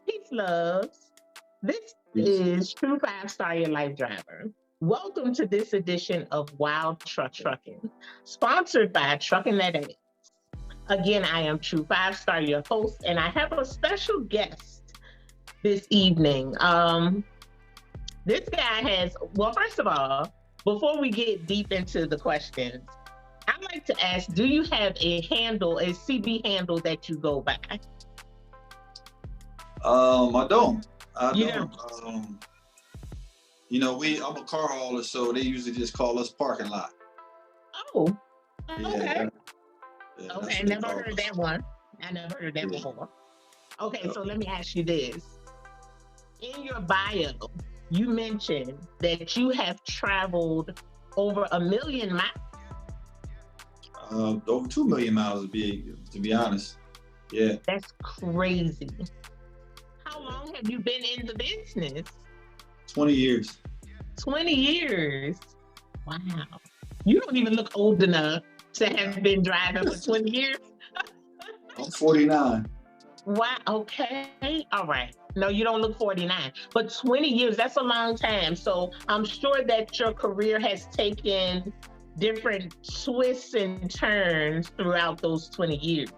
Peace, loves. This is True Five Star Your Life Driver. Welcome to this edition of Wild Truckin, sponsored by Truckin.ee. Again, I am True Five Star, your host, and I have a special guest this evening. This guy has, well, first of all, before we get deep into the questions, I'd like to ask, do you have a handle, a CB handle that you go by? I don't. Yeah. I'm a car hauler, so they usually just call us parking lot. Oh, okay. Yeah, Okay, never heard that one. I never heard that before. Okay, so let me ask you this. In your bio, you mentioned that you have traveled over 1 million miles. Over 2 million miles to be honest. Yeah. That's crazy. How long have you been in the business? 20 years. 20 years. Wow. You don't even look old enough to have been driving for 20 years. I'm 49. Wow. Okay. All right. No, you don't look 49. But 20 years, that's a long time. So I'm sure that your career has taken different twists and turns throughout those 20 years.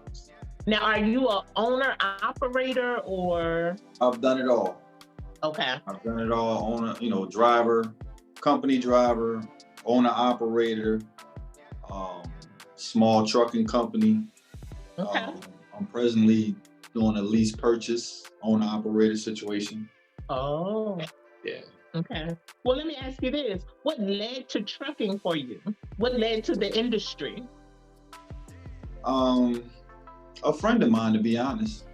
Now, are you an owner, operator, or? I've done it all. Okay. I've done it all. Owner, driver, company driver, owner, operator, small trucking company. Okay. I'm presently doing a lease purchase, owner, operator situation. Oh. Yeah. Okay. Well, let me ask you this. What led to trucking for you? What led to the industry? A friend of mine, to be honest.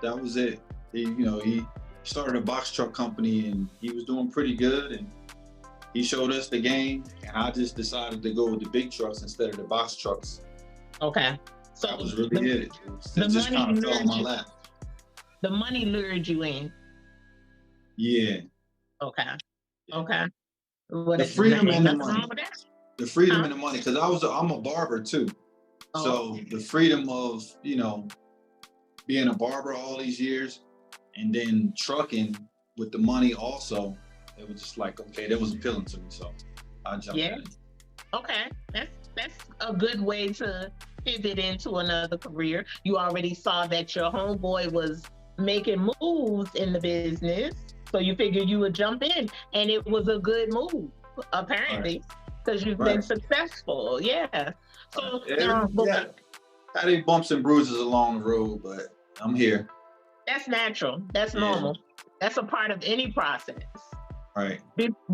That was it. He started a box truck company and he was doing pretty good, and he showed us the game, and I just decided to go with the big trucks instead of the box trucks. Okay. So that was really it. It just kind of fell in my lap. The money lured you in. Yeah. Okay. Okay. What the freedom and the money. The freedom and the money, because I'm a barber too. Oh. So the freedom of, being a barber all these years and then trucking with the money also, it was just like, okay, that was appealing to me. So I jumped in. Okay. That's a good way to pivot into another career. You already saw that your homeboy was making moves in the business, so you figured you would jump in, and it was a good move, apparently, because you've been successful. Yeah. So had any bumps and bruises along the road, but I'm here. That's natural. That's normal. That's a part of any process. Right.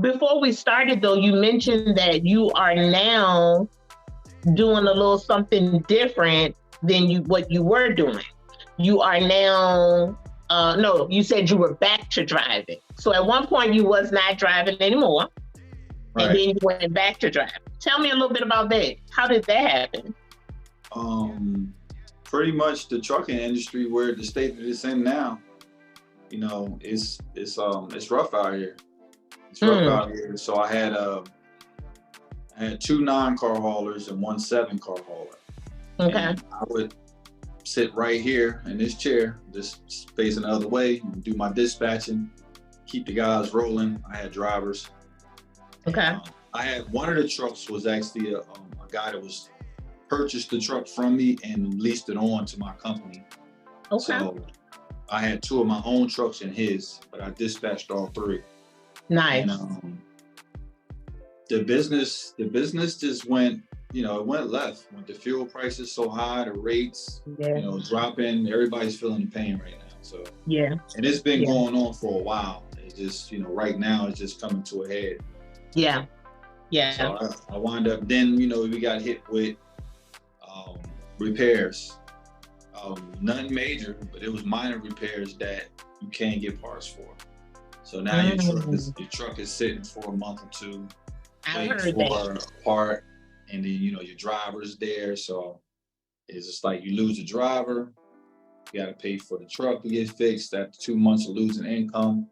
Before we started, though, you mentioned that you are now doing a little something different than what you were doing. You are now, no, you said you were back to driving. So at one point you was not driving anymore, and then you went back to driving. Tell me a little bit about that. How did that happen? Pretty much the trucking industry, where the state that it's in now, it's rough out here. It's rough out here. So I had 2 9-car haulers and 1 7-car hauler. Okay. And I would sit right here in this chair, just facing the other way, and do my dispatching, keep the guys rolling. I had drivers. Okay. I had one of the trucks was actually a guy that was purchased the truck from me and leased it on to my company. Okay. So I had 2 of my own trucks and his, but I dispatched all 3. Nice. And, the business just went, it went left. When the fuel prices so high, the rates, dropping, everybody's feeling the pain right now. So and it's been going on for a while. It's just, right now it's just coming to a head. Yeah. So I wind up, then, we got hit with repairs. Nothing major, but it was minor repairs that you can't get parts for. So now your truck is sitting for a month or 2. I heard for a part, and then your driver's there, so it's just like you lose a driver, you got to pay for the truck to get fixed after 2 months of losing income.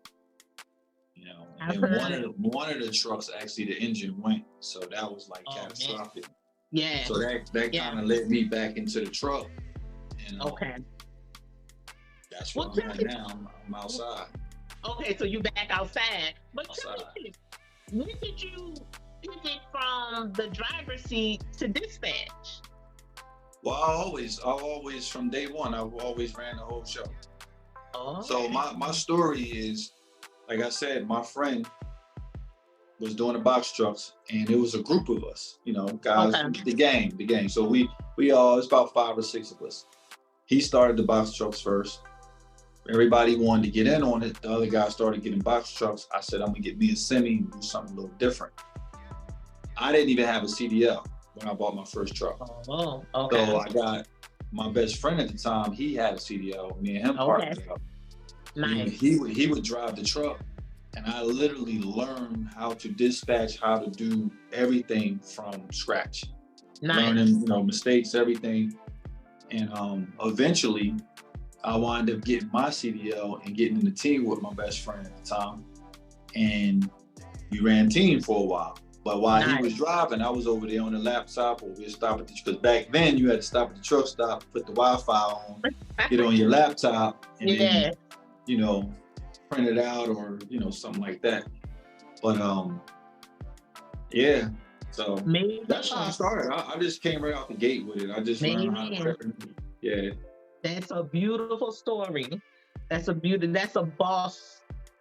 And then one of the trucks, actually the engine went, so that was like catastrophic. Yeah. So that kind of led me back into the truck. And, That's where Well, I'm at now. I'm outside. okay, so you back outside. But tell Outside. me this, when did you pivot from the driver's seat to dispatch? Well, I always from day one, I've always ran the whole show. Oh. So my story is, like I said, my friend was doing the box trucks, and it was a group of us, you know, guys, Okay. the gang. So we all, it's about 5 or 6 of us. He started the box trucks first. Everybody wanted to get in on it. The other guy started getting box trucks. I said, I'm gonna get me a semi and do something a little different. I didn't even have a CDL when I bought my first truck. Oh, okay. So I got my best friend at the time, he had a CDL. Me and him partnered up. Nice. He would drive the truck, and I literally learned how to dispatch, how to do everything from scratch. Nice. Learning, you know, mistakes, everything. And eventually I wound up getting my CDL and getting in the team with my best friend at the time. And we ran team for a while. But while he was driving, I was over there on the laptop, or we'd stop at the, because back then you had to stop at the truck stop, put the Wi-Fi on, get on your laptop, and then, you know, print it out, or, you know, something like that. But yeah, so that's how I started. I just came right out the gate with it. I just learned how to prep. Yeah. That's a beautiful story. That's a boss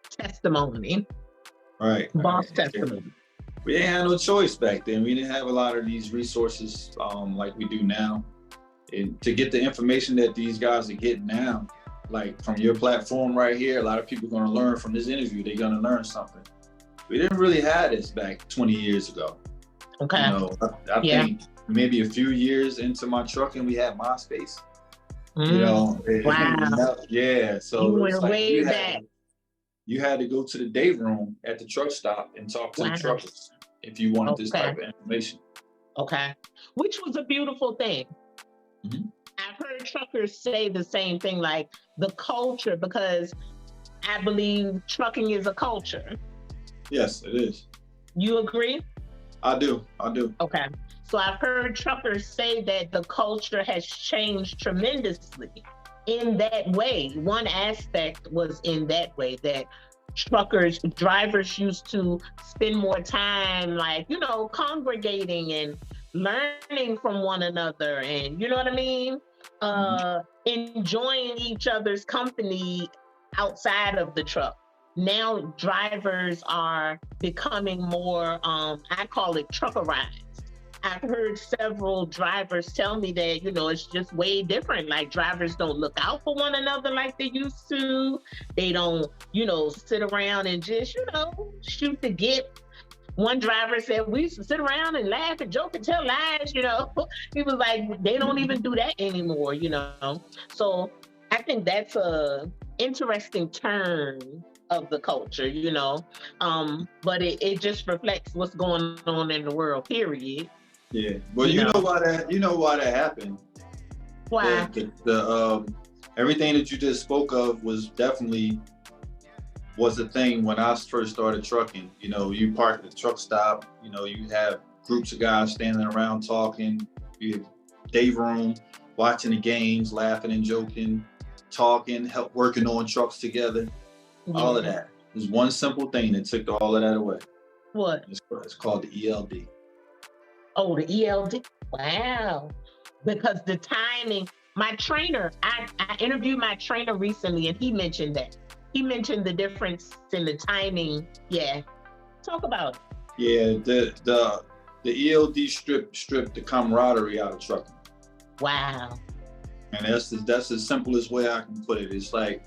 testimony. Right. Boss testimony. We didn't have no choice back then. We didn't have a lot of these resources like we do now. And to get the information that these guys are getting now, like from your platform right here, a lot of people are going to learn from this interview. They're going to learn something. We didn't really have this back 20 years ago. Okay. You know, I think maybe a few years into my trucking, we had MySpace. You know, wow. Yeah. So you went way back. You had to go to the day room at the truck stop and talk to the truckers if you wanted this type of information. Okay. Which was a beautiful thing. Mm-hmm. I've heard truckers say the same thing, like the culture, because I believe trucking is a culture. Yes, it is. You agree? I do. Okay. So I've heard truckers say that the culture has changed tremendously in that way. One aspect was in that way, that drivers used to spend more time, like, you know, congregating and learning from one another, and you know what I mean? Enjoying each other's company outside of the truck. Now drivers are becoming more, I call it truckerized. I've heard several drivers tell me that, you know, it's just way different. Like, drivers don't look out for one another like they used to. They don't, you know, sit around and just, you know, shoot the git. One driver said, we used to sit around and laugh and joke and tell lies, you know. He was like, they don't even do that anymore, you know. So I think that's a interesting turn of the culture, you know. But it just reflects what's going on in the world, period. Yeah, well, you know why that happened. Why? The everything that you just spoke of was a thing when I first started trucking. You know, you park at the truck stop. You know, you have groups of guys standing around talking. You have day room, watching the games, laughing and joking, talking, working on trucks together. Yeah. All of that. There's one simple thing that took all of that away. What? It's called the ELD. Oh, the ELD? Wow. Because the timing, my trainer, I interviewed my trainer recently, and he mentioned that. He mentioned the difference in the timing. Yeah. Talk about it. Yeah, the ELD stripped the camaraderie out of trucking. Wow. And that's the simplest way I can put it. It's like,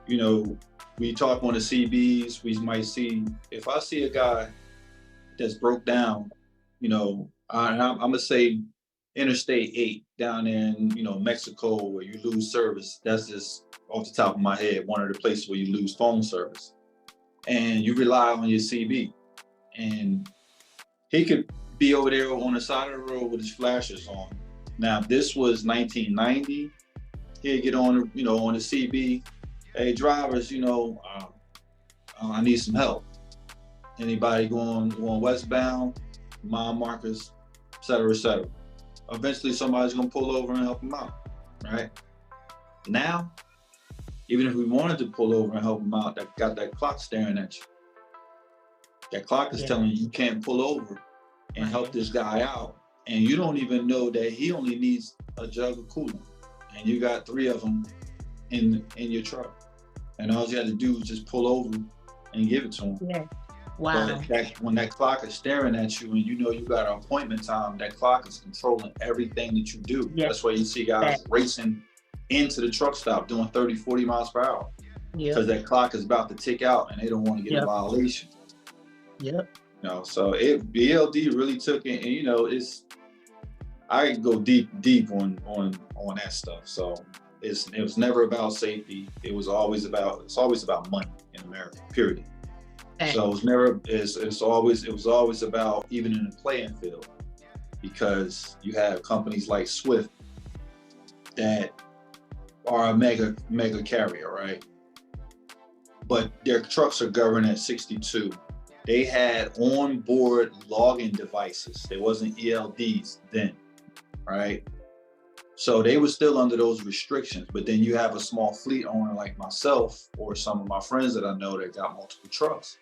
you know, we talk on the CBs, we might see, if I see a guy that's broke down, you know, I'm gonna say Interstate 8 down in, you know, Mexico, where you lose service. That's just off the top of my head, one of the places where you lose phone service. And you rely on your CB. And he could be over there on the side of the road with his flashers on. Now, if this was 1990, he'd get on, you know, on the CB. Hey, drivers, you know, I need some help. Anybody going westbound, mile markers, et cetera, et cetera. Eventually, somebody's gonna pull over and help them out, right? Now, Even if we wanted to pull over and help them out, that got that clock staring at you. That clock is telling you can't pull over and help this guy out. And you don't even know that he only needs a jug of coolant. And you got 3 of them in your truck. And all you had to do is just pull over and give it to him. Yeah. Wow. But when that clock is staring at you and you know you got an appointment time, that clock is controlling everything that you do. Yeah. That's why you see guys racing into the truck stop doing 30, 40 miles per hour. Because that clock is about to tick out and they don't want to get a violation. Yep. You know, so ELD really took it, and you know, I go deep on that stuff. So it was never about safety. It was always about money in America, period. So it was never, it was always about, even in the playing field, because you have companies like Swift that are a mega carrier, right? But their trucks are governed at 62. They had onboard logging devices. There wasn't ELDs then, right? So they were still under those restrictions. But then you have a small fleet owner like myself or some of my friends that I know that got multiple trucks.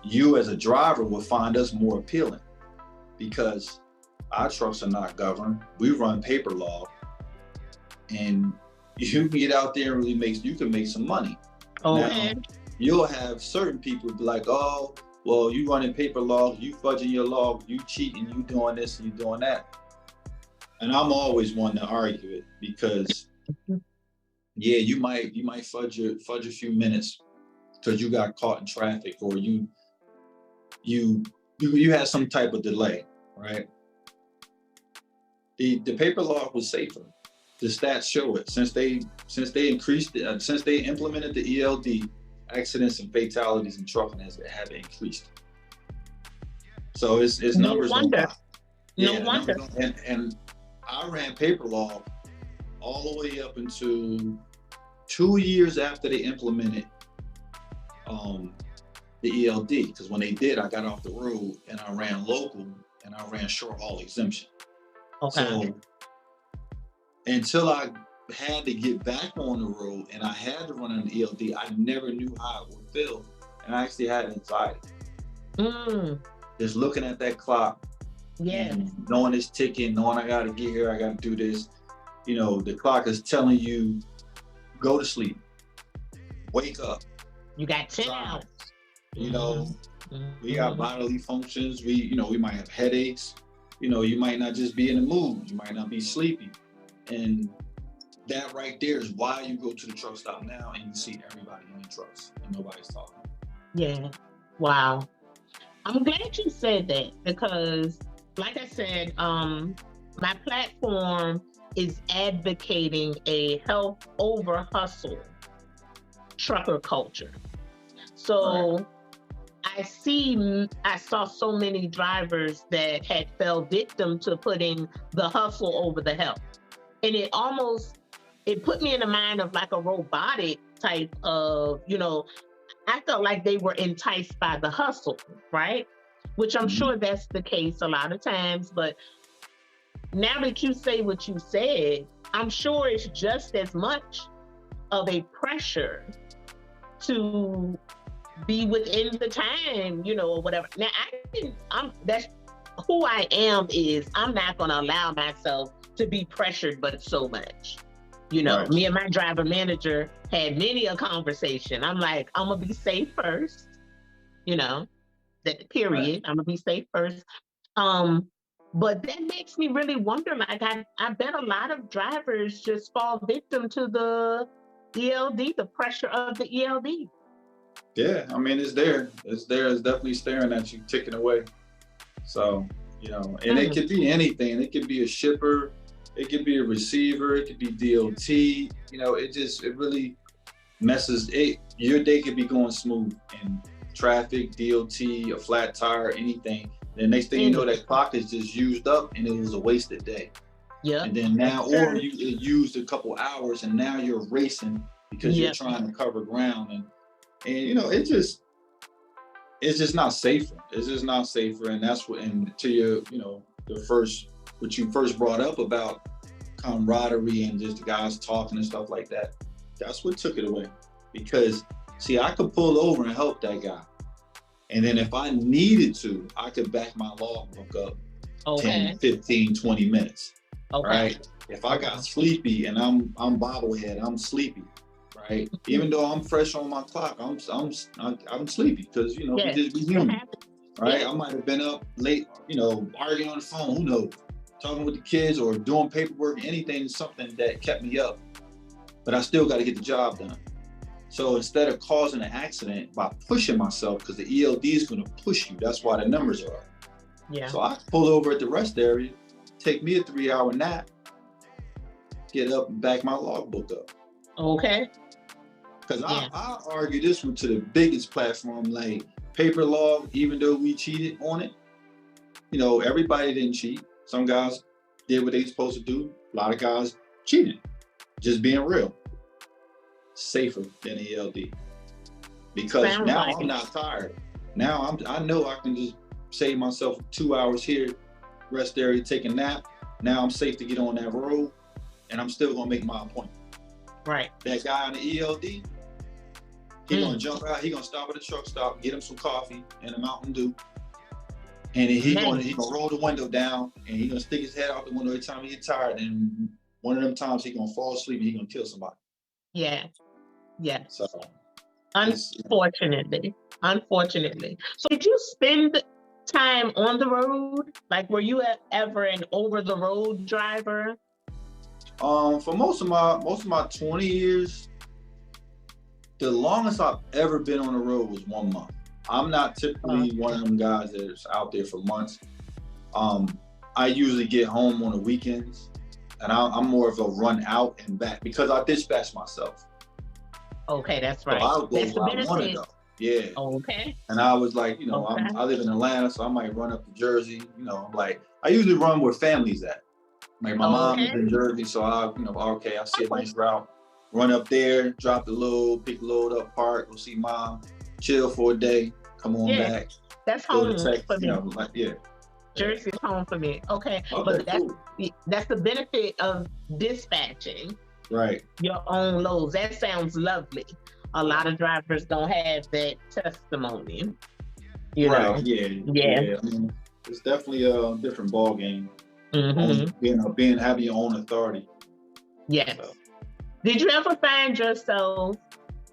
You as a driver would find us more appealing because our trucks are not governed. We run paper log, and you can get out there and really you can make some money. Now, you'll have certain people be like, oh, well, you running paper log, you fudging your log, you cheating, you doing this and you doing that. And I'm always one to argue it because, yeah, you might fudge a few minutes because you got caught in traffic or you had some type of delay, right? The paper log was safer. The stats show it. Since they implemented the ELD, accidents and fatalities in trucking have increased. So it's numbers don't lie. No wonder. And I ran paper log all the way up into 2 years after they implemented the ELD, because when they did, I got off the road and I ran local and I ran short haul exemption. Okay. So until I had to get back on the road and I had to run an ELD, I never knew how it would feel. And I actually had anxiety. Just looking at that clock, and knowing it's ticking, knowing I gotta get here, I gotta do this. You know, the clock is telling you, go to sleep, wake up. You got 10 hours. You know, we got bodily functions. We might have headaches. You know, you might not just be in the mood. You might not be sleepy. And that right there is why you go to the truck stop now and you see everybody in the trucks and nobody's talking. Yeah. Wow. I'm glad you said that because, like I said, my platform is advocating a health over hustle trucker culture. So I saw so many drivers that had fell victim to putting the hustle over the health. And it put me in the mind of like a robotic type of, I felt like they were enticed by the hustle, right? Which I'm sure that's the case a lot of times. But now that you say what you said, I'm sure it's just as much of a pressure to be within the time, or whatever. Now, that's who I am is I'm not going to allow myself to be pressured, but so much. Right. Me and my driver manager had many a conversation. I'm like, I'm going to be safe first, that period. Right. I'm going to be safe first. But that makes me really wonder, like, I bet a lot of drivers just fall victim to the ELD, the pressure of the ELD. Yeah, I mean, it's there. It's definitely staring at you, ticking away. So, and it could be anything. It could be a shipper. It could be a receiver. It could be DOT. It really messes it. Your day could be going smooth in traffic, DOT, a flat tire, anything. The next thing you know, that clock is just used up and it was a wasted day. Yeah. And then now, or it used a couple hours and now you're racing because you're trying to cover ground and it's just not safer. It's just not safer. And that's what, and to your, what you first brought up about camaraderie and just the guys talking and stuff like that. That's what took it away. Because see, I could pull over and help that guy. And then if I needed to, I could back my logbook up 10, 15, 20 minutes. Right? If I got sleepy and I'm bobblehead, I'm sleepy, right? Even though I'm fresh on my clock, I'm sleepy because you know we just be human, right? I might have been up late, you know, arguing on the phone, who knows, talking with the kids or doing paperwork, anything, something that kept me up, but I still got to get the job done. So instead of causing an accident by pushing myself, because the ELD is going to push you, that's why the numbers are up. Yeah. So I pulled over at the rest area, take me a 3-hour nap, get up and back my logbook up. Okay. Because I argue this one to the biggest platform, like paper log, even though we cheated on it, you know, everybody didn't cheat. Some guys did what they supposed to do. A lot of guys cheated. Just being real. Safer than ELD. Because sounds now I'm not tired. Now I know I can just save myself 2 hours here, rest area, take a nap. Now I'm safe to get on that road, and I'm still gonna make my appointment. Right. That guy on the ELD, he gonna jump out. He gonna stop at the truck stop, get him some coffee and a Mountain Dew, and then he gonna roll the window down, and he gonna stick his head out the window every time he get tired. And one of them times he gonna fall asleep and he gonna kill somebody. Yeah. Yeah. So, unfortunately. So did you spend time on the road? Like, were you ever an over the road driver? For most of my 20 years, the longest I've ever been on the road was 1 month. I'm not typically one of them guys that's out there for months. I usually get home on the weekends, and I'm more of a run out and back because I dispatch myself. Okay, that's right. So I'll go where I want to go. Yeah. Okay. And I was like, you know, I live in Atlanta, so I might run up to Jersey. You know, like I usually run where family's at. Like my mom is in Jersey, so I see a nice route, run up there, drop the load, pick the load up, park, go see mom, chill for a day, come on back. That's home for me. You know, like, Jersey's home for me. Okay, but that's the benefit of dispatching. Right. Your own loads. That sounds lovely. A lot of drivers don't have that testimony. You know? Yeah. I mean, it's definitely a different ball game. Having your own authority. Yes. So. Did you ever find yourself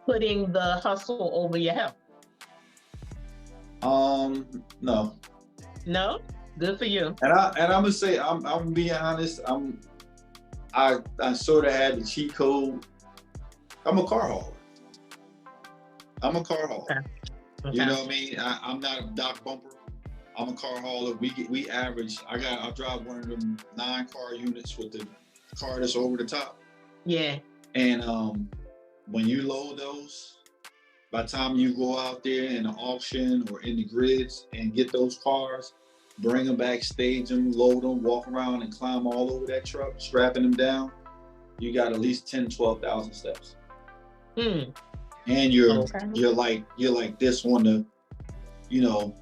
putting the hustle over your health? No. No? Good for you. And I'm gonna say, I'm being honest, I sort of had the cheat code. I'm a car hauler. Okay. You know what I mean? I'm not a dock bumper. I'm a car hauler. We average. I drive one of them 9-car units with the car that's over the top. Yeah. And when you load those, by the time you go out there in the auction or in the grids and get those cars, bring them back, stage them, load them, walk around and climb all over that truck, strapping them down, you got at least 10, 12,000 steps. And you're like this on the, you know,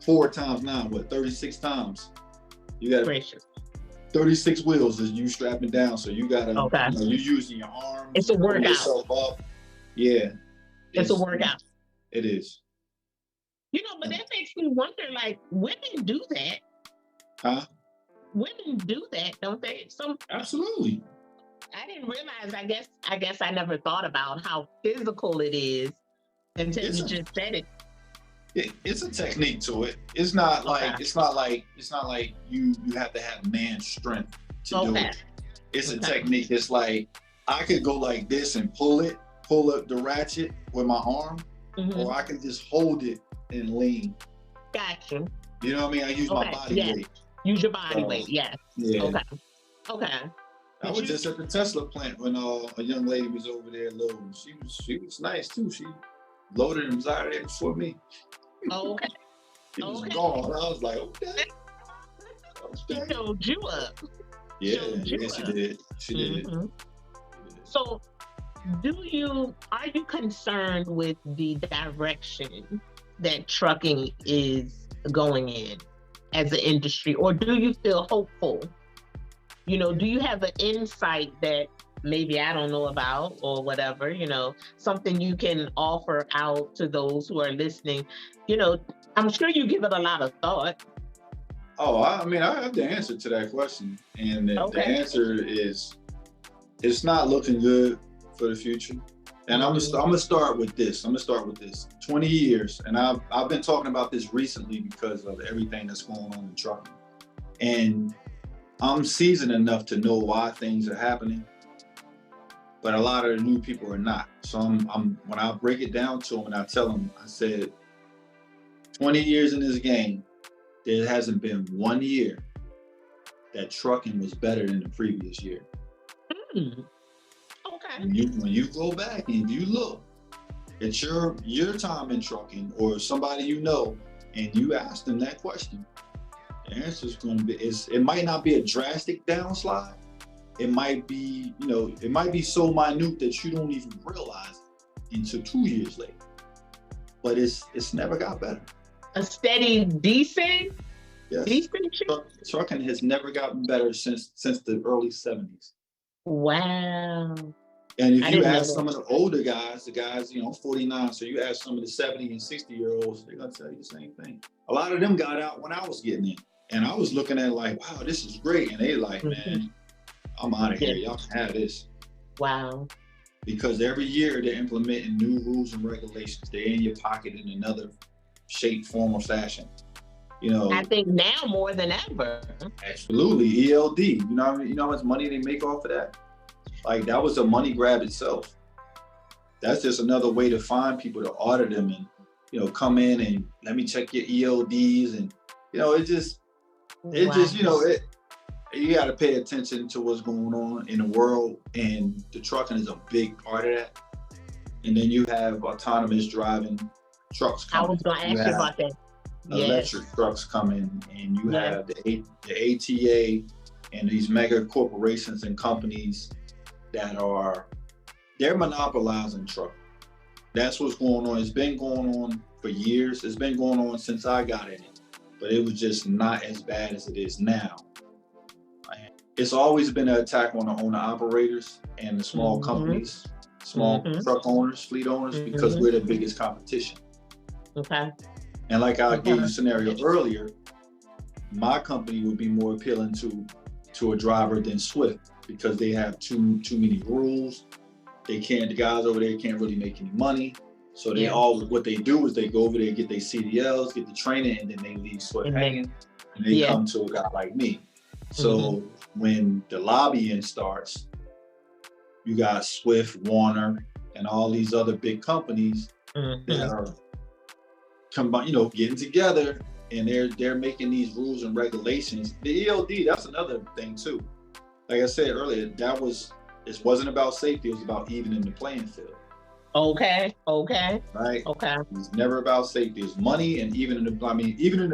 4 times 9, 36 times. You got 36 wheels as you strapping down. So you gotta, you know, you're using your arms. It's a workout. Yourself up. Yeah. It's a workout. It is. You know, but that makes me wonder, like, women do that. Huh? Women do that, don't they? Absolutely. I didn't realize, I guess I never thought about how physical it is until you just said it. It's a technique to it. It's not like you have to have man strength to do it. It's a technique. It's like I could go like this and pull up the ratchet with my arm, or I can just hold it and lean. Gotcha. You know what I mean? I use my body weight. Use your body weight, yes. Yeah. Okay. I was just at the Tesla plant when a young lady was over there loading. She was nice too. She loaded and was out there before me. Okay. She was gone. I was like, okay. She showed you up. Yeah, she did. She did. So, are you concerned with the direction that trucking is going in as an industry, or do you feel hopeful? You know, do you have an insight that maybe I don't know about or whatever, something you can offer out to those who are listening. I'm sure you give it a lot of thought. Oh, I mean, I have the answer to that question. And the answer is, it's not looking good for the future. And I'm gonna start with this. 20 years, and I've been talking about this recently because of everything that's going on in trucking. And I'm seasoned enough to know why things are happening, but a lot of the new people are not. So I'm when I break it down to them and I tell them, I said, 20 years in this game, there hasn't been 1 year that trucking was better than the previous year. Okay. When you go back and you look at your time in trucking or somebody you know, and you ask them that question, the answer is going to be, it might not be a drastic downslide. It might be, it might be so minute that you don't even realize it until 2 years later. But it's never got better. A steady descent? Yes. Trucking has never gotten better since the early 70s. Wow. And if you ask some of the older guys, the guys, 49, so you ask some of the 70 and 60-year-olds, they're going to tell you the same thing. A lot of them got out when I was getting in. And I was looking at it like, wow, this is great. And they like, man, I'm out of here. Y'all can have this. Wow. Because every year they're implementing new rules and regulations. They're in your pocket in another shape, form, or fashion. I think now more than ever. Absolutely. ELD. You know how much money they make off of that? Like, that was a money grab itself. That's just another way to find people to audit them and, come in and let me check your ELDs. And, you got to pay attention to what's going on in the world. And the trucking is a big part of that. And then you have autonomous driving trucks coming. I was going to ask you about that. Electric trucks coming, and you have the ATA and these mega corporations and companies that they're monopolizing trucking. That's what's going on. It's been going on for years. It's been going on since I got in it, but it was just not as bad as it is now. It's always been an attack on the owner operators and the small companies, small truck owners, fleet owners, because we're the biggest competition. Okay. And like I gave you a scenario earlier, my company would be more appealing to a driver than Swift because they have too many rules. The guys over there can't really make any money. So what they do is they go over there, get their CDLs, get the training, and then they leave Swift hanging, and they come to a guy like me. So when the lobbying starts, you got Swift, Warner, and all these other big companies that are getting together, and they're making these rules and regulations. The ELD, that's another thing too. Like I said earlier, it wasn't about safety, it was about evening the playing field. Okay. Right? Okay. It's never about safety. It's money, and even in the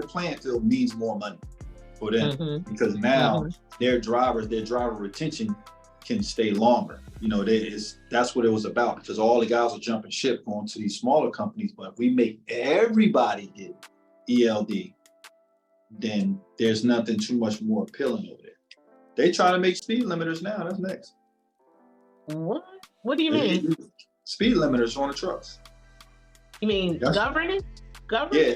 playing field means more money for them because now their driver retention can stay longer. That's what it was about, because all the guys are jumping ship going to these smaller companies. But if we make everybody get ELD, then there's nothing too much more appealing over there. They trying to make speed limiters now. That's next. What? What do you mean? Speed limiters on the trucks. You mean governing? Yeah.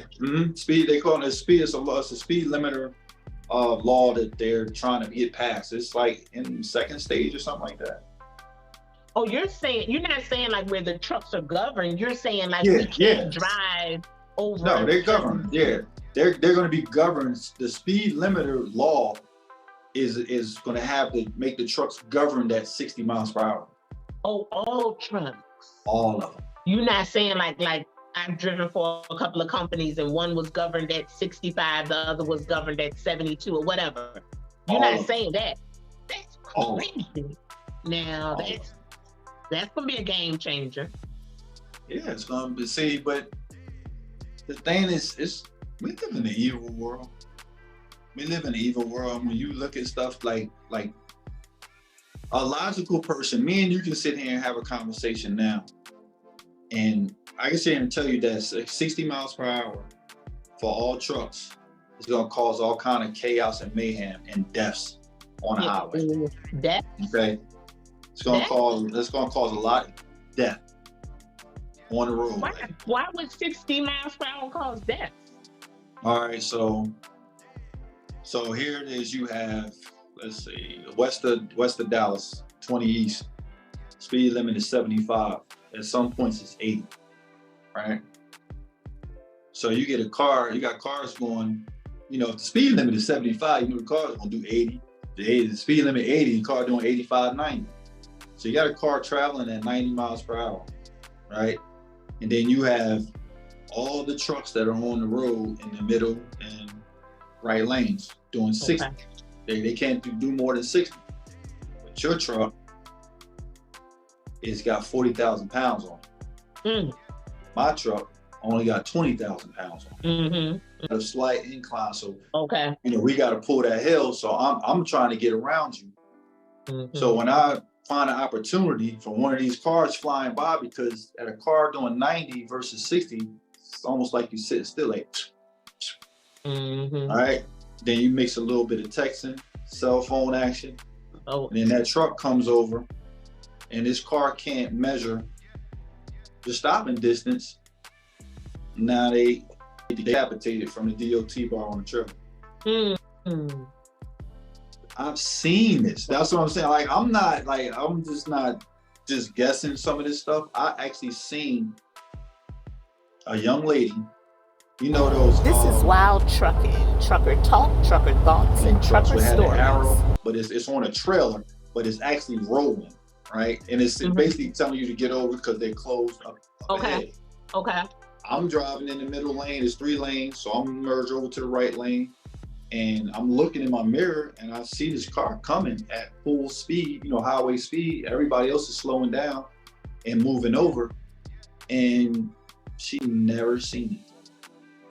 Speed. They call it a speed. It's a speed limiter law that they're trying to get passed. It's like in second stage or something like that. Oh, you're not saying like where the trucks are governed. You're saying like we can't drive over. No, they're governed. Yeah, they're going to be governed. The speed limiter law is going to have to make the trucks governed at 60 miles per hour. Oh, all trucks. All of them. You're not saying like I've driven for a couple of companies and one was governed at 65, the other was governed at 72 or whatever. You're not saying that. That's crazy. Now that's gonna be a game changer. Yeah, it's gonna be. But the thing is we live in an evil world. We live in an evil world. When you look at stuff like a logical person, me and you can sit here and have a conversation now, and I can sit here and tell you that 60 miles per hour for all trucks is going to cause all kind of chaos and mayhem and deaths on the highway. Death? Okay. It's gonna cause a lot of death on the road. Why would 60 miles per hour cause death? All right, so here it is. You have, let's see, west of Dallas, 20 east. Speed limit is 75. At some points it's 80, right? So you get a car, you got cars going, you know, if the speed limit is 75, you know the car's gonna do 80. The speed limit 80, the car doing 85, 90. So you got a car traveling at 90 miles per hour, right? And then you have all the trucks that are on the road in the middle and right lanes doing 60. Okay. They can't do more than 60. But your truck, it's got 40,000 pounds on it. My truck only got 20,000 pounds on it. A slight incline, so you know we got to pull that hill. So I'm trying to get around you. So when I find an opportunity for one of these cars flying by, because at a car doing 90 versus 60, it's almost like you sit still, like. All right, then you mix a little bit of texting, cell phone action, and then that truck comes over, and this car can't measure the stopping distance. Now they decapitated from the DOT bar on the trailer. I've seen this. That's what I'm saying. Like, I'm just not just guessing some of this stuff. I actually seen a young lady, you know those. This is Wild Trucking, trucker talk, trucker thoughts, and trucker stories. Arrow, but it's on a trailer, but it's actually rolling, right? And it's basically telling you to get over because they're closed up ahead. I'm driving in the middle lane. It's 3 lanes, so I'm merged over to the right lane. And I'm looking in my mirror and I see this car coming at full speed, you know, highway speed. Everybody else is slowing down and moving over. And she never seen it.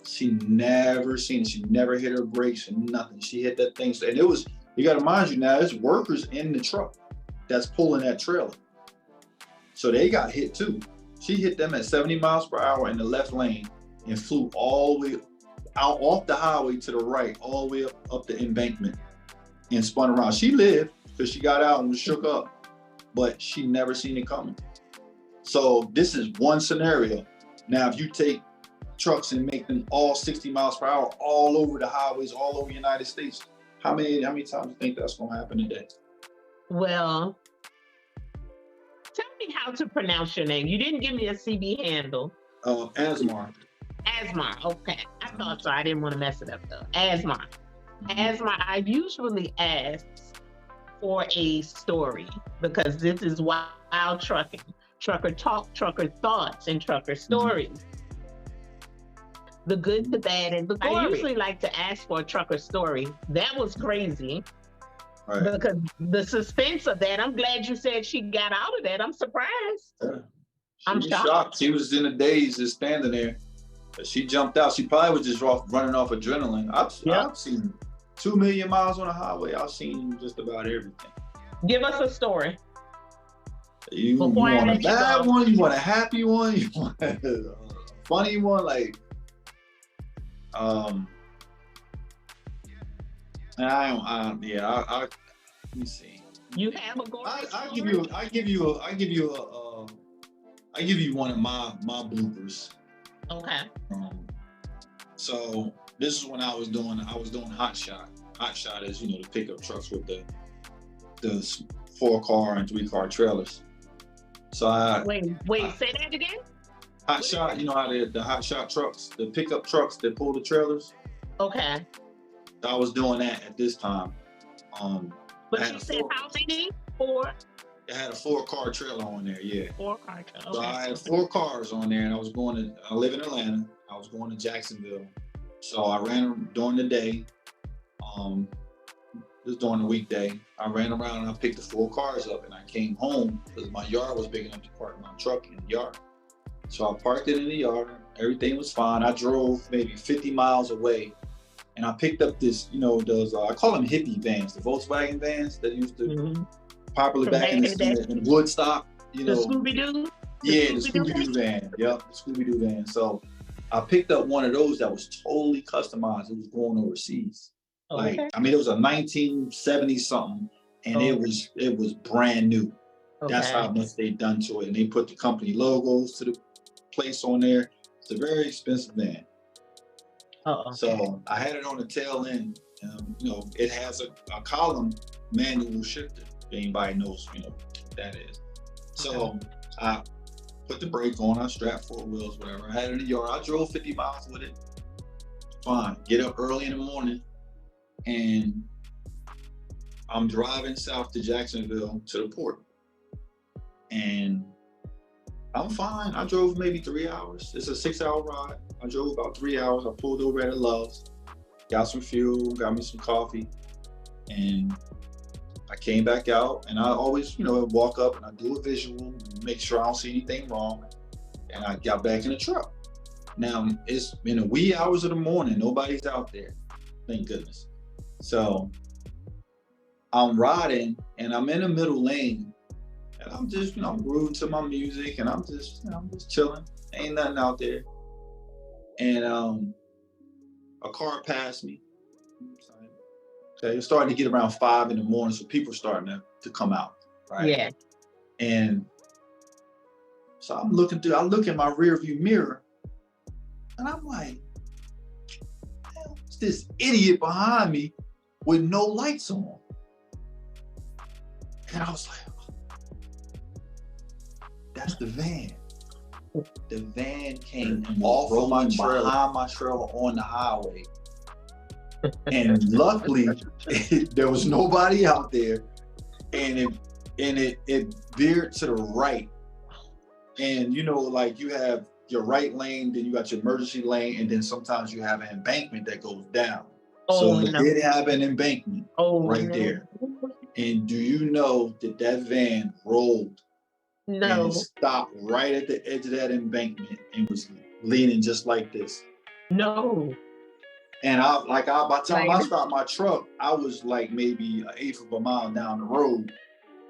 She never seen it. She never hit her brakes and nothing. She hit that thing. And it was, you got to mind you now, there's workers in the truck that's pulling that trailer. So they got hit too. She hit them at 70 miles per hour in the left lane and flew all the way out off the highway to the right, all the way up the embankment and spun around. She lived because she got out and was shook up, but she never seen it coming. So this is one scenario. Now, if you take trucks and make them all 60 miles per hour all over the highways, all over the United States, how many times do you think that's gonna happen today? Well, tell me how to pronounce your name. You didn't give me a CB handle. AZMAR. AZMAR, okay. I thought so. I didn't want to mess it up though. AZMAR. AZMAR, I usually ask for a story because this is Wild Trucking. Trucker talk, trucker thoughts, and trucker stories. The good, the bad, and the gory. I usually like to ask for a trucker story. That was crazy. Right. Because the suspense of that, I'm glad you said she got out of that. I'm surprised. Yeah. I'm shocked. She was in a daze just standing there. She jumped out. She probably was just running off adrenaline. I've seen 2 million miles on the highway. I've seen just about everything. Give us a story. You want a bad one? You want a happy one? You want a funny one? Like, let me see. You have a gory I give you one of my bloopers. Okay. So this is when I was doing hot shot. Hot shot is, you know, the pickup trucks with the 4-car and 3-car trailers. So wait, say that again. Hot shot, you know how the hot shot trucks, the pickup trucks that pull the trailers. Okay. I was doing that at this time. But you said how many? 4? It had a 4-car trailer on there, yeah. 4-car trailer. So I had 4 cars on there, and I live in Atlanta. I was going to Jacksonville. So I ran during the day. This was during the weekday. I ran around and I picked the 4 cars up and I came home because my yard was big enough to park my truck in the yard. So I parked it in the yard. Everything was fine. I drove maybe 50 miles away and I picked up this, you know, those, I call them hippie vans, the Volkswagen vans that used to popular back in the Woodstock, you know. The Scooby-Doo? Yeah, the Scooby-Doo van. Yep, the Scooby-Doo van. So I picked up one of those that was totally customized. It was going overseas. Like, I mean, it was a 1970 something and it was brand new. That's how much they've done to it. And they put the company logos to the place on there. It's a very expensive van. So I had it on the tail end. You know, it has a column manual shifter. If anybody knows, you know, what that is. So I put the brake on, I strapped 4 wheels, whatever. I had it in the yard. I drove 50 miles with it. Fine. Get up early in the morning and I'm driving south to Jacksonville to the port. And I'm fine. I drove maybe 3 hours. It's a 6-hour ride. I drove about 3 hours. I pulled over at a Love's, got some fuel, got me some coffee, and I came back out. And I always, you know, walk up and I do a visual, make sure I don't see anything wrong. And I got back in the truck. Now, it's in the wee hours of the morning. Nobody's out there. Thank goodness. So I'm riding and I'm in the middle lane. And I'm just, you know, I'm grooving to my music and I'm just, you know, I'm just chilling. Ain't nothing out there. And a car passed me. Okay, it's starting to get around 5 in the morning, so people are starting to come out, right? Yeah. And so I'm looking through, I look in my rear view mirror and I'm like, hell, it's this idiot behind me with no lights on. And I was like, that's the van. The van came off of my trailer, behind my trailer on the highway. And luckily, there was nobody out there. And it veered to the right. And you know, like you have your right lane, then you got your emergency lane, and then sometimes you have an embankment that goes down. So it did have an embankment right there. And do you know that van rolled and stopped right at the edge of that embankment and was leaning just like this? No. And by the time I stopped my truck, I was like maybe 1/8 of a mile down the road.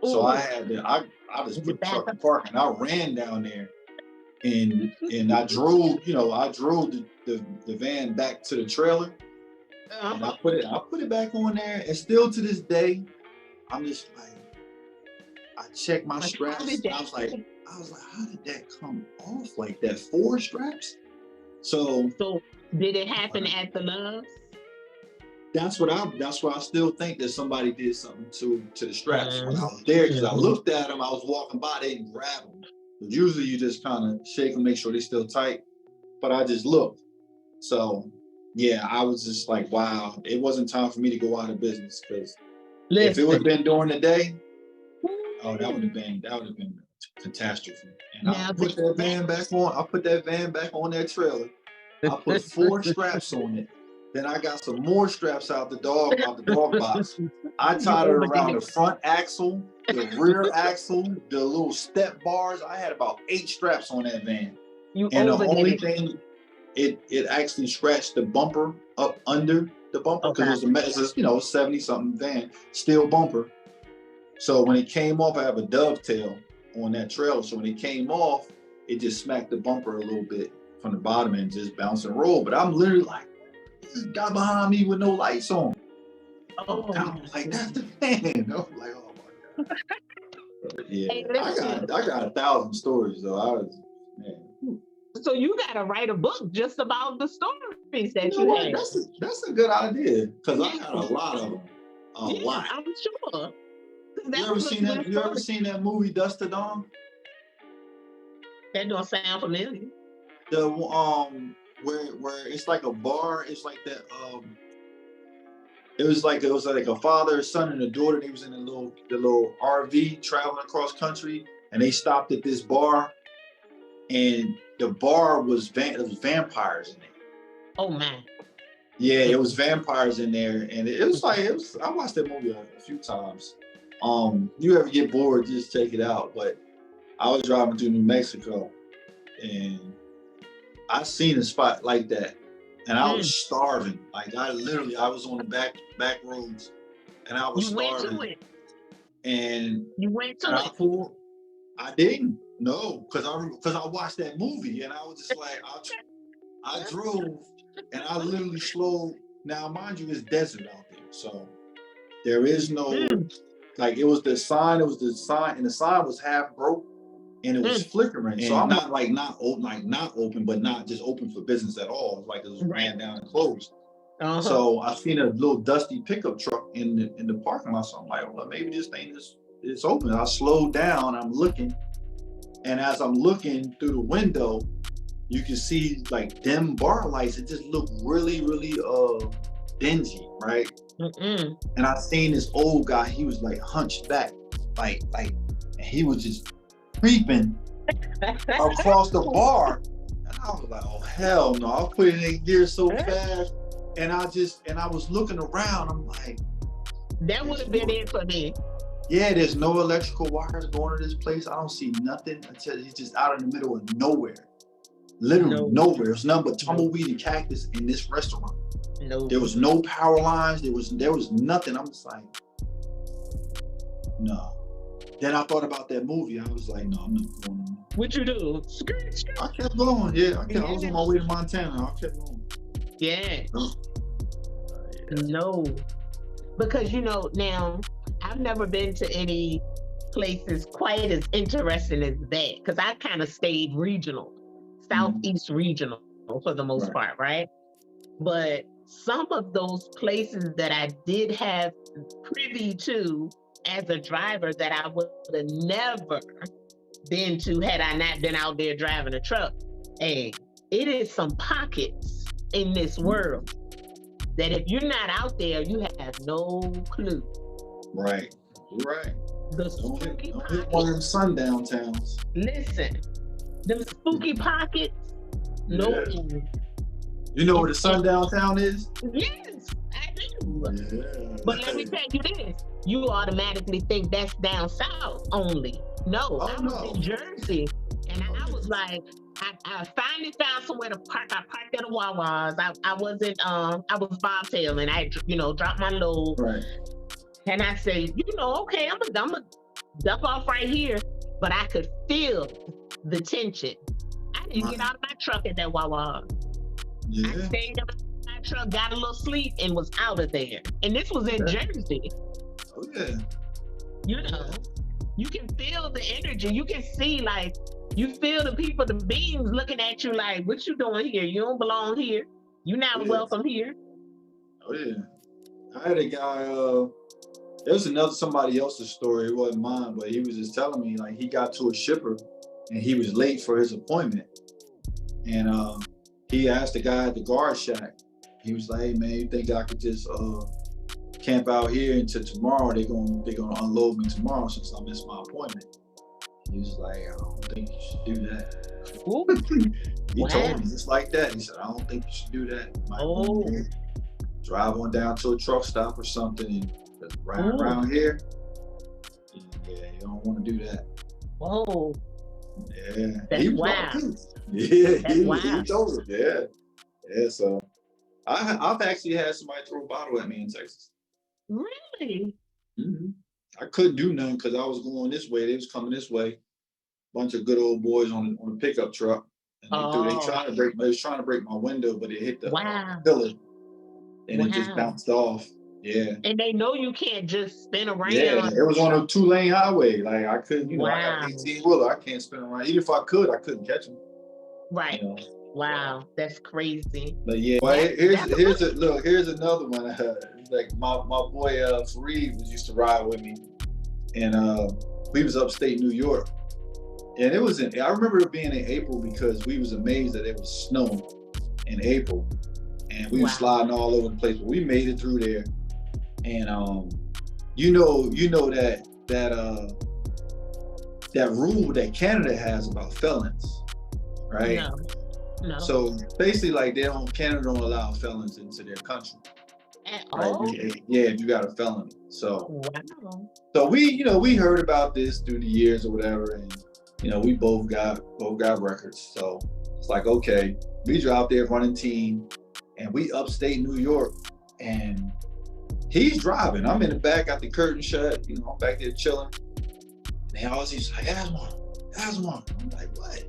Ooh. So I had to, I just put the truck in park and I ran down there and I drove, you know, I drove the van back to the trailer. And I put it back on there. And still to this day, I'm just like, I checked my straps. I was like, how did that come off like that? 4 straps? So did it happen at the Love's? That's what I still think that somebody did something to the straps when I was there, because I looked at them, I was walking by, they didn't grab them. But usually you just kind of shake them, make sure they're still tight. But I just looked. So yeah, I was just like, wow, it wasn't time for me to go out of business, because if it would have been during the day, oh, that would have been a catastrophe. And I put that van back on that trailer. I put 4 straps on it. Then I got some more straps out the dog box. I tied it around the front axle, the rear axle, the little step bars. I had about 8 straps on that van. And the only thing, it actually scratched the bumper up under the bumper, because it was a 70-something van, steel bumper. So when it came off, I have a dovetail on that trailer. So when it came off, it just smacked the bumper a little bit from the bottom and just bounce and roll. But I'm literally like, this guy behind me with no lights on. Oh, I'm like, that's the van. I was like, oh my God. Yeah, hey, I got 1,000 stories though. Man. So you gotta write a book just about the stories that you had. That's a good idea, because I got a lot of them. A lot. I'm sure. You ever seen that movie Dust to Dawn? That don't sound familiar. The where it's like a bar. It's like that. It was like a father, a son, and a daughter. They was in the little RV traveling across country, and they stopped at this bar, and the bar was vampires in it. Oh man. Yeah, it was vampires in there, and it was like I watched that movie a few times. You ever get bored, just check it out. But I was driving through New Mexico, and I seen a spot like that, and I was starving. Like I was on the back roads, and I was starving. You went to it. And you went to it. I didn't. No, because I watched that movie, and I was just like, I drove, and I literally slowed. Now, mind you, it's desert out there, so there is no like it was the sign, and the sign was half broke and it was flickering. So I'm not open, but not just open for business at all. It's like it was ran down and closed. So I seen a little dusty pickup truck in the parking lot. So I'm like, well, maybe this thing is open. I slowed down, I'm looking, and as I'm looking through the window, you can see like dim bar lights. It just looked really, really dingy, right? And I seen this old guy, he was like hunched back, like and he was just creeping across the bar. And I was like, oh hell no, I was putting in gear so fast. And I was looking around, I'm like, that would have been it for me. Yeah, there's no electrical wires going to this place. I don't see nothing. He's just out in the middle of nowhere. Literally nowhere. There's nothing but tumbleweed and cactus in this restaurant. There was no power lines. There was nothing. I'm just like, no. Then I thought about that movie. I was like, no, I'm not going on. What'd you do? I kept going. Yeah, I was on my way to Montana. I kept going. Yeah. No. Because, now, I've never been to any places quite as interesting as that, because I kind of stayed regional, Southeast regional for the most part, right? But some of those places that I did have privy to as a driver that I would have never been to had I not been out there driving a truck. Hey, it is some pockets in this world that if you're not out there, you have no clue. Right. Right. The spooky don't hit one of them sundown towns. Listen, them spooky pockets. No. You know where the sundown town is? Yes, I do. Yeah. But let me tell you this: you automatically think that's down south only. No, I was in Jersey, and I was like, I finally found somewhere to park. I parked at a Wawa's. I wasn't. I was bobtailing. I dropped my load. Right. And I say, okay, I'm gonna dump off right here. But I could feel the tension. I didn't get out of my truck at that Wawa. Yeah. I stayed in my truck, got a little sleep, and was out of there. And this was in Jersey. Oh yeah. You can feel the energy. You can see, like, you feel the people, the beings looking at you like, what you doing here? You don't belong here. You're not welcome here. Oh yeah. I had a guy, it was somebody else's story. It wasn't mine, but he was just telling me, like, he got to a shipper and he was late for his appointment. And he asked the guy at the guard shack. He was like, hey man, you think I could just camp out here until tomorrow? They're gonna unload me tomorrow since I missed my appointment. He was like, I don't think you should do that. He told me just like that. He said, I don't think you should do that. You might drive on down to a truck stop or something and around here. Yeah, you don't want to do that. Whoa. Yeah. That's wild. He told him. Yeah. So I've actually had somebody throw a bottle at me in Texas. Really? Mm-hmm. I couldn't do nothing because I was going this way. They was coming this way. Bunch of good old boys on a pickup truck. And they was trying to break my window, but it hit the pillar. And it just bounced off. Yeah. And they know you can't just spin around. Yeah, it was on a 2-lane highway. Like I couldn't, I got 18-wheeler. I can't spin around. Even if I could, I couldn't catch them. Right. Wow, that's crazy. But yeah, here's another one. Like my boy Fareed used to ride with me, and we was upstate New York, and I remember it being in April because we was amazed that it was snowing in April, and we was sliding all over the place, but we made it through there, and you know that rule that Canada has about felons, right? No. So basically, like Canada don't allow felons into their country. At all? Yeah, if you got a felony. So, so we heard about this through the years or whatever, and we both got records. So it's like, okay, we drive there running team, and we upstate New York, and he's driving. I'm in the back, got the curtain shut. I'm back there chilling. And he's like, Asmar. I'm like, what?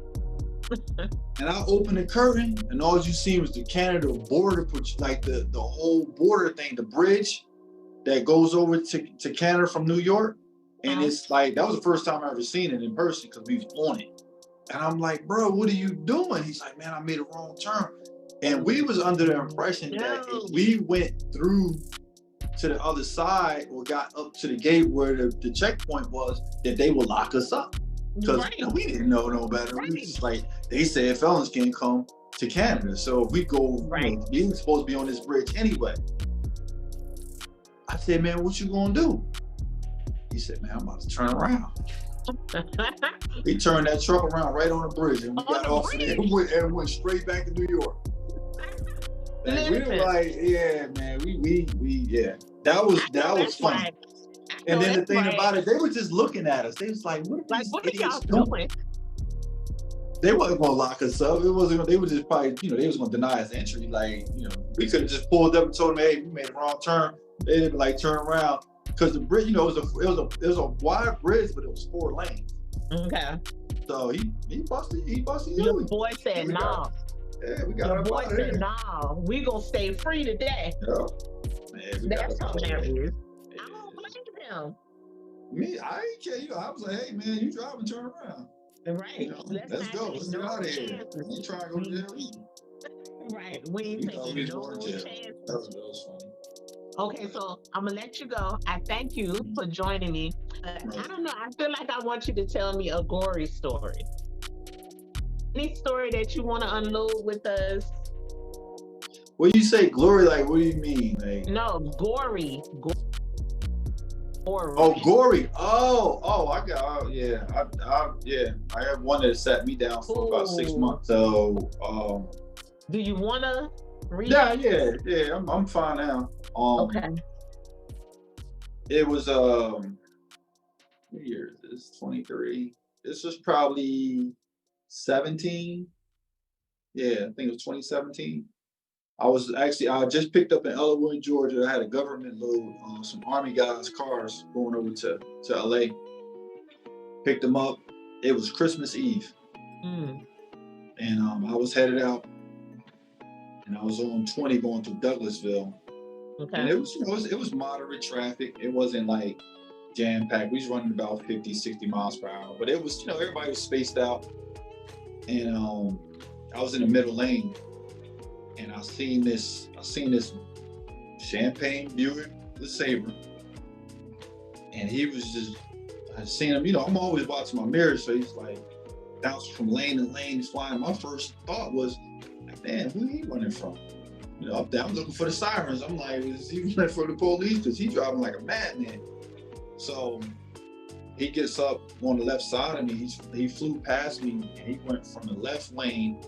And I opened the curtain, and all you see was the Canada border, like the whole border thing, the bridge. that goes over to Canada from New York. And it's like, that was the first time I ever seen it in person because we was on it. And I'm like, bro, what are you doing? He's like, man, I made a wrong turn. And we was under the impression that if we went through to the other side or got up to the gate where the checkpoint was, that they would lock us up. Because we didn't know no better. We was just like, they said felons can't come to Canada. So if we go, you know, we were supposed to be on this bridge anyway. I said, man, what you gonna do? He said, man, I'm about to turn around. He turned that truck around right on the bridge, and we got off of there and went straight back to New York. And we were like, yeah, man, yeah. That was funny. And then the thing about it, they were just looking at us. They was like, what are these idiots doing? They wasn't gonna lock us up. It wasn't. They were just probably, you know, they was gonna deny us entry. Like, you know, we could have just pulled up and told them, hey, we made a wrong turn. They'd be like, turn around. Because the bridge, you know, it was a wide bridge, but it was 4 lanes. Okay. So he busted Your boy said, no. Yeah, we got Your boy said, no, we gonna stay free today. Yeah. Man, that's hilarious. I don't blame him. Me, I ain't care. You know, I was like, hey, man, you drive and turn around. Right. You know, let's go. Let's get out of here. You trying to go to jail? Right. We ain't taking no chances. That was funny. Okay, so I'm gonna let you go. I thank you for joining me. I don't know. I feel like I want you to tell me a gory story. Any story that you want to unload with us? When you say glory, like, what do you mean? Like, no, gory. Gory. Oh, gory. Oh, I got. Yeah, I have one that sat me down for about 6 months. So, do you wanna read? Yeah. I'm fine now. Okay. It was what year is this? 23. This was probably 17. Yeah, I think it was 2017. I just picked up in Elwood, Georgia. I had a government load, some Army guys' cars going over to LA. Picked them up. It was Christmas Eve. And I was headed out, and I was on 20 going through Douglasville. Okay. And it was, you know, it was moderate traffic. It wasn't like jam packed. We was running about 50, 60 miles per hour, but it was, you know, everybody was spaced out. And I was in the middle lane, and I seen this champagne Buick LeSabre, and he was just, I seen him, you know, I'm always watching my mirror, so he's like bouncing from lane to lane, flying. My first thought was, like, damn, who he running from? You know, I'm looking for the sirens. I'm like, is he running for the police? Because he's driving like a madman. So he gets up on the left side of me. He flew past me, and he went from the left lane,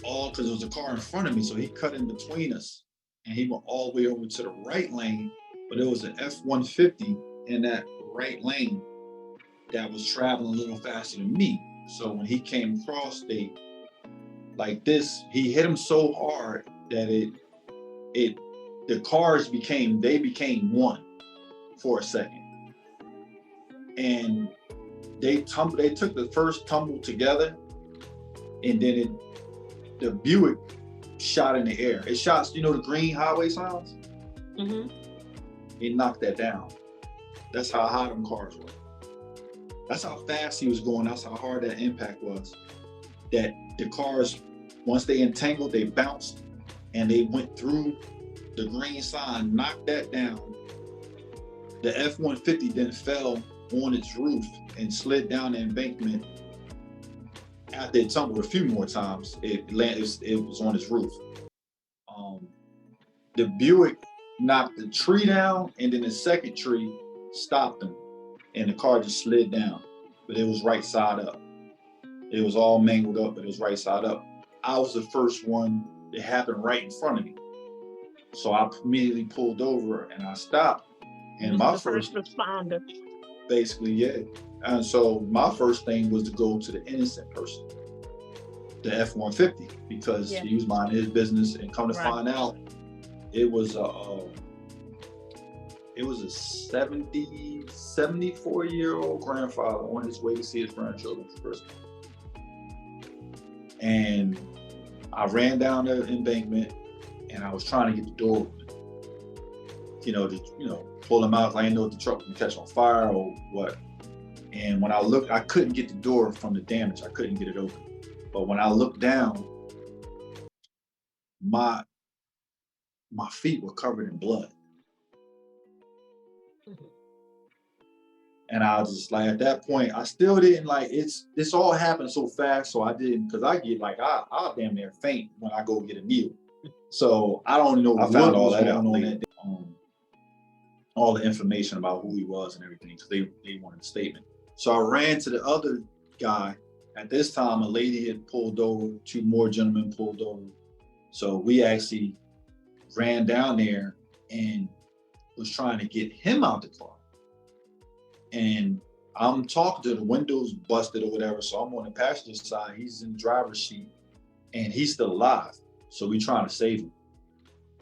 all because there was a car in front of me. So he cut in between us, and he went all the way over to the right lane. But there was an F-150 in that right lane that was traveling a little faster than me. So when he came across, he hit him so hard that the cars became one for a second. And they took the first tumble together, and then the Buick shot in the air. It shot, you know, the green highway signs? Mm-hmm. It knocked that down. That's how high them cars were. That's how fast he was going. That's how hard that impact was. That the cars, once they entangled, they bounced, and they went through the green sign, knocked that down. The F-150 then fell on its roof and slid down the embankment. After it tumbled a few more times, it was on its roof. The Buick knocked the tree down, and then the second tree stopped them, and the car just slid down, but it was right side up. It was all mangled up, but it was right side up. I was the first one. It happened right in front of me. So I immediately pulled over and I stopped. And my first responder. Basically, yeah. And so my first thing was to go to the innocent person, the F-150, because he was minding his business, and come to find out, it was a 74-year-old grandfather on his way to see his grandchildren for Christmas. And I ran down the embankment, and I was trying to get the door open. to pull them out. I didn't know if the truck would catch on fire or what. And when I looked, I couldn't get the door from the damage. I couldn't get it open. But when I looked down, my feet were covered in blood. And I was just like, at that point, I still didn't this all happened so fast. So I didn't, because I get I'll damn near faint when I go get a meal. So I don't know. I found all that out later. All the information about who he was and everything, because they wanted a statement. So I ran to the other guy. At this time, a lady had pulled over, 2 more gentlemen pulled over. So we actually ran down there and was trying to get him out the car. And I'm talking to the windows busted or whatever. So I'm on the passenger side. He's in the driver's seat and he's still alive. So we trying to save him.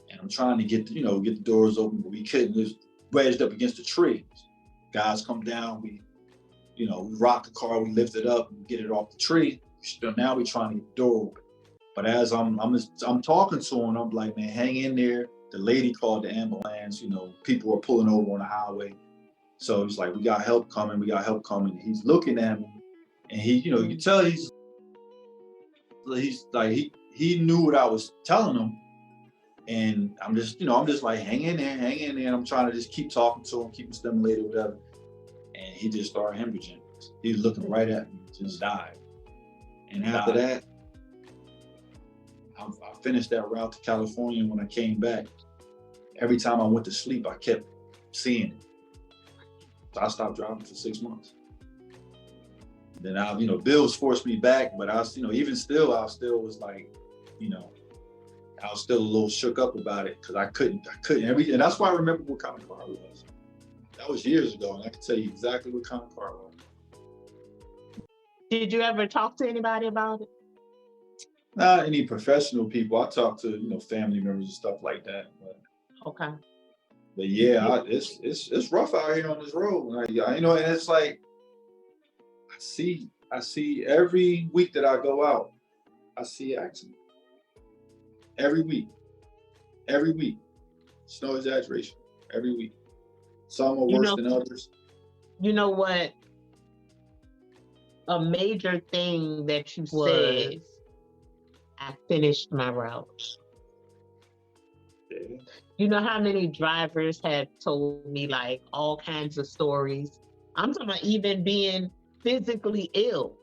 And I'm trying to get the doors open, but we couldn't. It was wedged up against the tree. Guys come down, we rock the car, we lift it up and get it off the tree. So now we're trying to get the door open. But as I'm talking to him, I'm like, man, hang in there. The lady called the ambulance, people were pulling over on the highway. So he's like, we got help coming. He's looking at me and he, you can tell he's like, he knew what I was telling him. And I'm just like, hang in there. And I'm trying to just keep talking to him, keep him stimulated, whatever. And he just started hemorrhaging. He was looking right at me, just died. And after that, I finished that route to California. When I came back, every time I went to sleep, I kept seeing it. So I stopped driving for 6 months. Then bills forced me back, but I was, even still, I still was like, I was still a little shook up about it because I couldn't and that's why I remember what kind of car it was. That was years ago, and I can tell you exactly what kind of car it was. Did you ever talk to anybody about it? Not any professional people. I talked to family members and stuff like that. But, okay. But yeah, it's rough out here on this road. And it's like I see every week that I go out, I see an accident. Every week. It's no exaggeration. Every week. Some are worse than others. You know what? A major thing that you said, I finished my route. Yeah. You know how many drivers have told me like all kinds of stories? I'm talking about even being physically ill.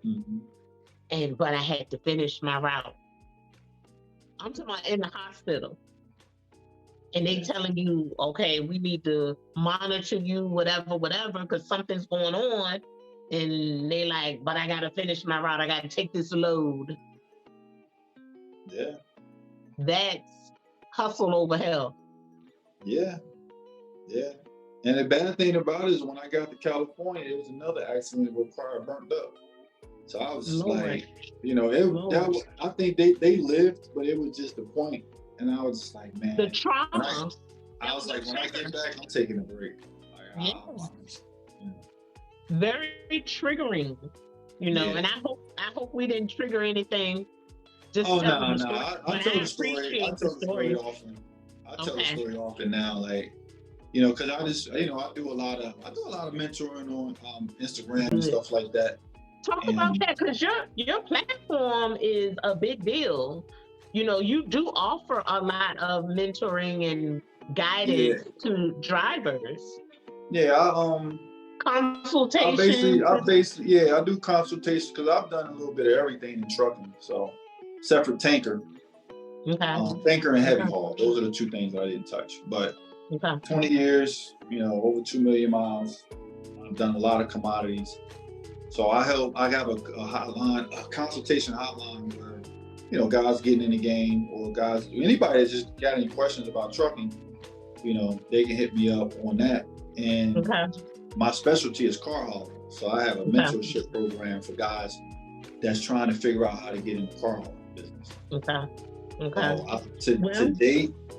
Mm-hmm. But I had to finish my route. I'm talking about in the hospital. And they telling you, okay, we need to monitor you, whatever, because something's going on. And they like, but I got to finish my route. I got to take this load. Yeah. That's hustle over hell. Yeah. And the bad thing about it is when I got to California, it was another accident where a car burnt up. So I was like, I think they lived, but it was just the point. And I was just like, man. The trauma. I was like, when I get back, I'm taking a break. Very triggering, and I hope we didn't trigger anything. Just no. I tell the story. I tell the story often. I tell the story often now, like, because I just, I do a lot of mentoring on Instagram and stuff like that. Talk about that, because your platform is a big deal. You do offer a lot of mentoring and guidance to drivers. Yeah, consultation. I do consultation because I've done a little bit of everything in trucking. So, except for tanker. Okay. Tanker and heavy haul. Those are the 2 things I didn't touch. But 20 years, over 2 million miles. I've done a lot of commodities. So I have a hotline, a consultation hotline where, guys getting in the game or anybody that's just got any questions about trucking, they can hit me up on that. And my specialty is car hauling. So I have a mentorship program for guys that's trying to figure out how to get in the car hauling business.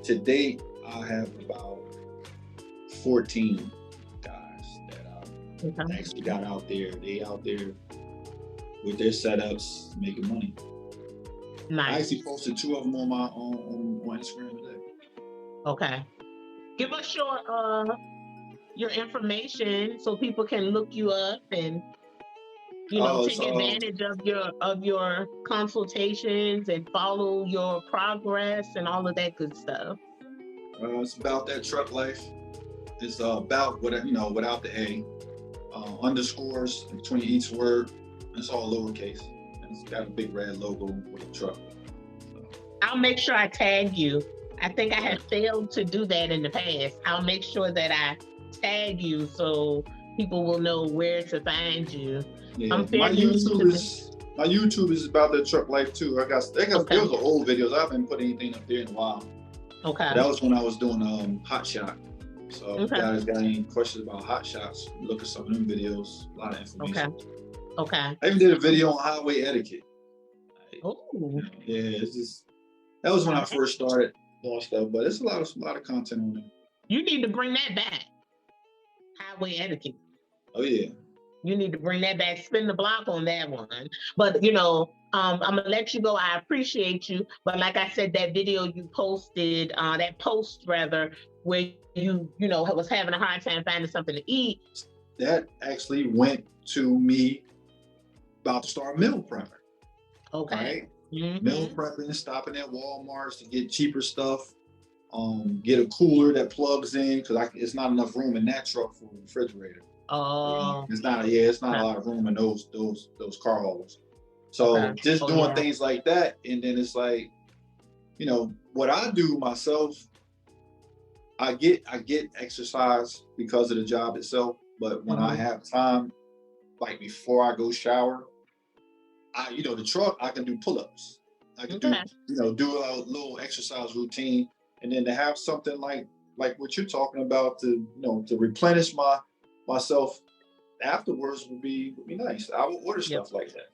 To date, I have about 14 guys that actually got out there. They out there with their setups making money. Nice. I actually posted 2 of them on my on Instagram today. Okay. Give us your information so people can look you up and take advantage of your consultations and follow your progress and all of that good stuff. It's about that truck life. It's about without the A, underscores between each word. It's all lowercase. And it's got a big red logo with a truck. So. I'll make sure I tag you. I think I have failed to do that in the past. I'll make sure that I tag you so people will know where to find you. Yeah, my YouTube is about the truck life too. I got those are old videos. I haven't put anything up there in a while. Okay. But that was when I was doing hot shot. So if you guys got any questions about hot shots, look at some of them videos. A lot of information. Okay. I even did a video on highway etiquette. Oh. Yeah, that was when I first started doing stuff, but it's a lot of content on there. You need to bring that back. Highway etiquette. Oh yeah. You need to bring that back, spin the block on that one. But I'm gonna let you go. I appreciate you. But like I said, that video you posted, that post rather, where you was having a hard time finding something to eat. That actually went to me about to start meal prepping. Okay. Right? Meal prepping, stopping at Walmart's to get cheaper stuff. Get a cooler that plugs in because it's not enough room in that truck for a refrigerator. Oh. It's not a lot of room in those car haulers. So just doing things like that, and then it's like, what I do myself, I get exercise because of the job itself, but when I have time, like before I go shower, the truck, I can do pull-ups. I can do a little exercise routine, and then to have something like what you're talking about to replenish myself afterwards would be nice. I would order stuff like that.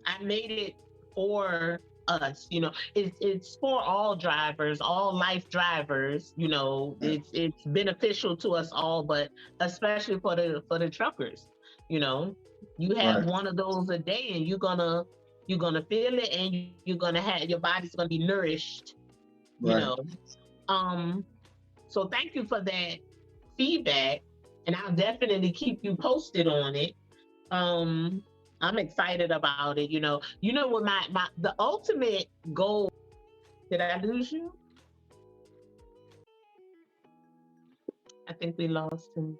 I made it for us, it's for all drivers, all life drivers, it's beneficial to us all, but especially for the truckers. You have one of those a day and you're gonna feel it, and you're gonna have, your body's gonna be nourished, so thank you for that feedback, and I'll definitely keep you posted on it. I'm excited about it. What the ultimate goal. Did I lose you? I think we lost him.